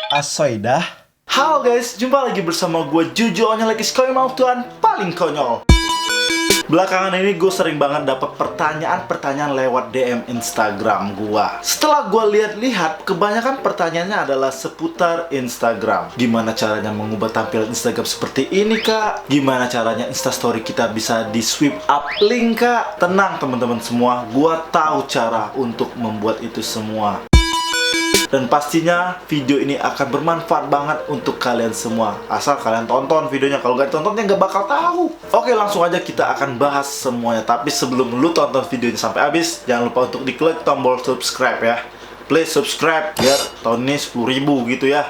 Asoidah. Halo guys, jumpa lagi bersama gue Jujo, lagi sekonyol Tuhan paling konyol. Belakangan ini gue sering banget dapat pertanyaan lewat DM Instagram gue. Setelah gue lihat-lihat, kebanyakan pertanyaannya adalah seputar Instagram. Gimana caranya mengubah tampilan Instagram seperti ini kak? Gimana caranya Instastory kita bisa di swipe up link kak? Tenang teman-teman semua, gue tahu cara untuk membuat itu semua. Dan pastinya video ini akan bermanfaat banget untuk kalian semua. Asal kalian tonton videonya, kalau nggak tontonnya nggak bakal tahu. Oke, langsung aja kita akan bahas semuanya. Tapi sebelum lu tonton videonya sampai habis, jangan lupa untuk diklik tombol subscribe ya. Please subscribe biar tahun ini 10.000 gitu ya.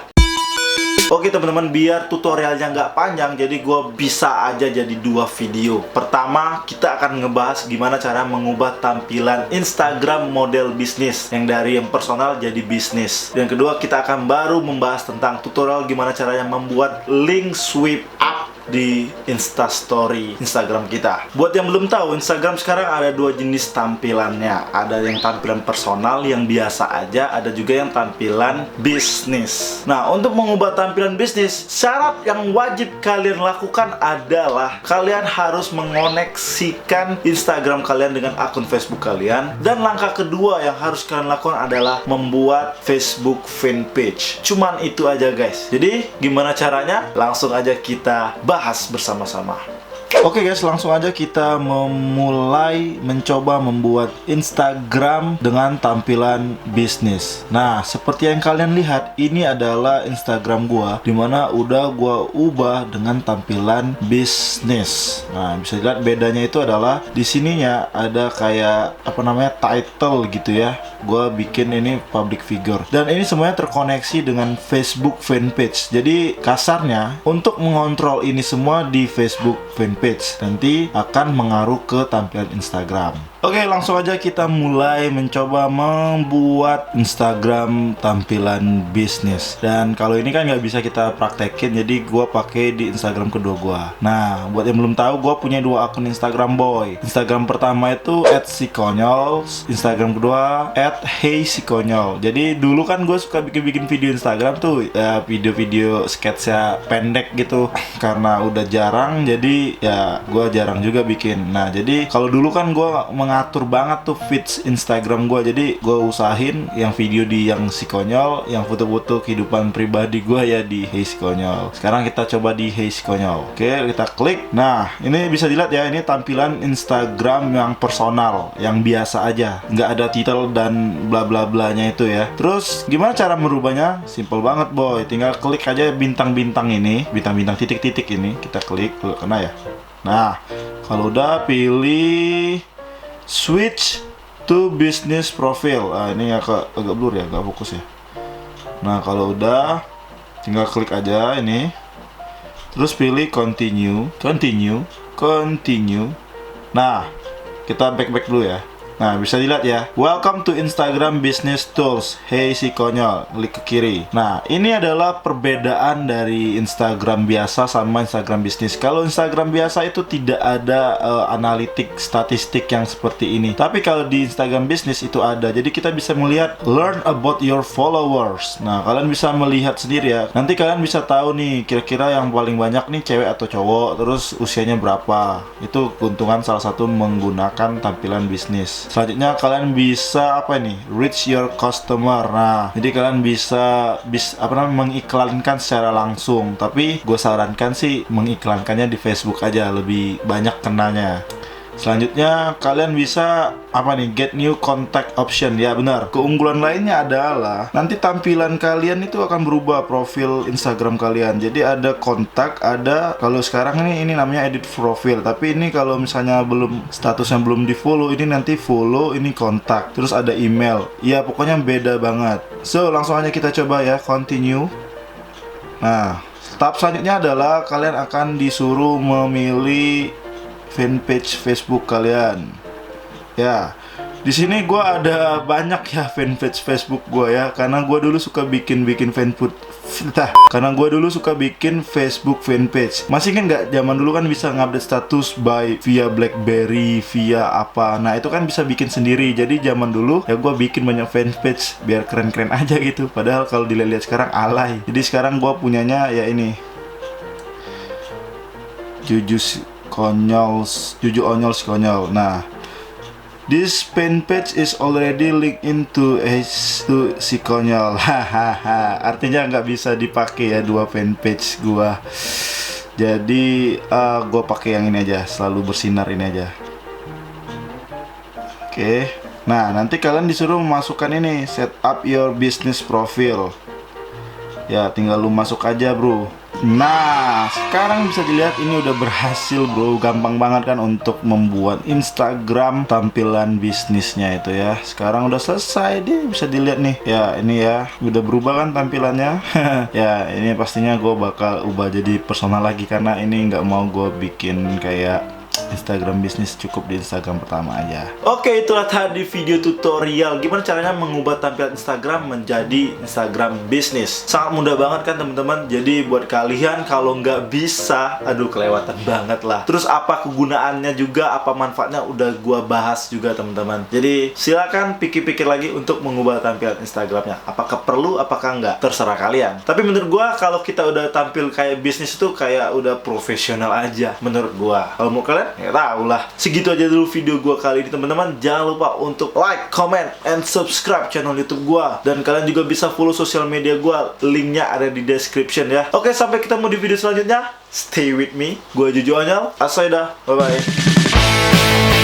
Oke teman-teman, biar tutorialnya nggak panjang, jadi gue bisa aja jadi 2 video. Pertama, kita akan ngebahas gimana cara mengubah tampilan Instagram model bisnis, yang dari yang personal jadi bisnis. Dan kedua, kita akan baru membahas tentang tutorial gimana caranya membuat link swipe up di Instastory Instagram kita. Buat yang belum tahu, Instagram sekarang ada 2 jenis tampilannya. Ada yang tampilan personal yang biasa aja, ada juga yang tampilan bisnis. Nah, untuk mengubah tampilan bisnis, syarat yang wajib kalian lakukan adalah kalian harus mengoneksikan Instagram kalian dengan akun Facebook kalian. Dan langkah kedua yang harus kalian lakukan adalah membuat Facebook fanpage. Cuman itu aja guys. Jadi gimana caranya? Langsung aja kita bahas bersama-sama. Oke guys, langsung aja kita memulai mencoba membuat Instagram dengan tampilan bisnis. Nah, seperti yang kalian lihat, ini adalah Instagram gua, dimana udah gua ubah dengan tampilan bisnis. Nah, bisa dilihat bedanya itu adalah di sininya ada kayak apa namanya title gitu ya. Gua bikin ini public figure, dan ini semuanya terkoneksi dengan Facebook fanpage. Jadi kasarnya untuk mengontrol ini semua di Facebook fanpage nanti akan mengaruh ke tampilan Instagram. Oke, langsung aja kita mulai mencoba membuat Instagram tampilan bisnis. Dan kalau ini kan nggak bisa kita praktekin, jadi gue pakai di Instagram kedua gue. Nah, buat yang belum tahu, gue punya 2 akun Instagram boy. Instagram pertama itu @sikonyol, Instagram kedua @heysikonyol. Jadi dulu kan gue suka bikin video Instagram tuh, ya video-video sketsa pendek gitu. Karena udah jarang, jadi ya gue jarang juga bikin. Nah, jadi kalau dulu kan gue mengatur banget tuh feeds Instagram gue. Jadi gue usahain yang video di yang Sikonyol, yang foto-foto kehidupan pribadi gue ya di Hey Sikonyol. Sekarang kita coba di Hey Sikonyol. Oke, kita klik. Nah, ini bisa dilihat ya, ini tampilan Instagram yang personal, yang biasa aja, nggak ada title dan bla bla blanya itu ya. Terus gimana cara merubahnya? Simple banget boy, tinggal klik aja bintang-bintang ini, bintang-bintang titik-titik ini, kita klik tuh, kena ya. Nah, kalau udah pilih switch to business profile. Nah, ini agak blur ya, agak fokus ya. Nah, kalau udah tinggal klik aja ini. Terus pilih continue. Nah, kita back dulu ya. Nah, bisa dilihat ya, welcome to Instagram Business Tools. Hey Sikonyol, klik ke kiri. Nah, ini adalah perbedaan dari Instagram biasa sama Instagram bisnis. Kalau Instagram biasa itu tidak ada analitik statistik yang seperti ini. Tapi kalau di Instagram bisnis itu ada. Jadi kita bisa melihat learn about your followers. Nah, kalian bisa melihat sendiri ya. Nanti kalian bisa tahu nih kira-kira yang paling banyak nih cewek atau cowok, terus usianya berapa. Itu keuntungan salah satu menggunakan tampilan bisnis. Selanjutnya kalian bisa apa ini? Reach your customer. Nah, jadi kalian bisa mengiklankan secara langsung. Tapi gue sarankan sih mengiklankannya di Facebook aja, lebih banyak kenanya. Selanjutnya kalian bisa get new contact option. Ya benar. Keunggulan lainnya adalah nanti tampilan kalian itu akan berubah, profil Instagram kalian. Jadi ada kontak, ada kalau sekarang ini namanya edit profile. Tapi ini kalau misalnya statusnya belum di follow, ini nanti follow, ini kontak. Terus ada email. Ya pokoknya beda banget. So langsung aja kita coba ya, continue. Nah, tahap selanjutnya adalah kalian akan disuruh memilih fanpage Facebook kalian. Ya, Di sini gue ada banyak ya fanpage Facebook gue ya, karena gue dulu suka bikin Facebook fanpage. Masih kan nggak, zaman dulu kan bisa ngupdate status via BlackBerry, via apa. Nah itu kan bisa bikin sendiri. Jadi zaman dulu ya gue bikin banyak fanpage biar keren-keren aja gitu. Padahal kalau dilihat sekarang alay. Jadi sekarang gue punyanya ya ini, Juju Onyol Konyol. Nah, this fanpage is already linked into si Konyol. Hahaha. Artinya nggak bisa dipakai ya dua fanpage gua. Jadi gua pakai yang ini aja, selalu bersinar ini aja. Oke. Nah, nanti kalian disuruh memasukkan ini, set up your business profile. Ya, tinggal lu masuk aja, bro. Nah, sekarang bisa dilihat ini udah berhasil, bro. Gampang banget kan untuk membuat Instagram tampilan bisnisnya itu ya. Sekarang udah selesai deh, bisa dilihat nih. Ya, ini ya, udah berubah kan tampilannya. Ya, ini pastinya gue bakal ubah jadi personal lagi, karena ini nggak mau gue bikin kayak Instagram bisnis, cukup di Instagram pertama aja. Oke, itulah tadi video tutorial gimana caranya mengubah tampilan Instagram menjadi Instagram bisnis. Sangat mudah banget kan teman-teman. Jadi buat kalian kalau nggak bisa, aduh kelewatan banget lah. Terus apa kegunaannya juga, apa manfaatnya udah gua bahas juga teman-teman. Jadi silakan pikir-pikir lagi untuk mengubah tampilan Instagramnya. Apakah perlu, apakah nggak, terserah kalian. Tapi menurut gua kalau kita udah tampil kayak bisnis itu kayak udah profesional aja menurut gua. Kalau mau kalian ya tau lah. Segitu aja dulu video gua kali ini teman-teman. Jangan lupa untuk like, comment, and subscribe channel YouTube gua. Dan kalian juga bisa follow sosial media gua. Linknya ada di description ya. Oke, sampai ketemu di video selanjutnya. Stay with me. Gua Juju Onyol. Asai dah. Bye bye.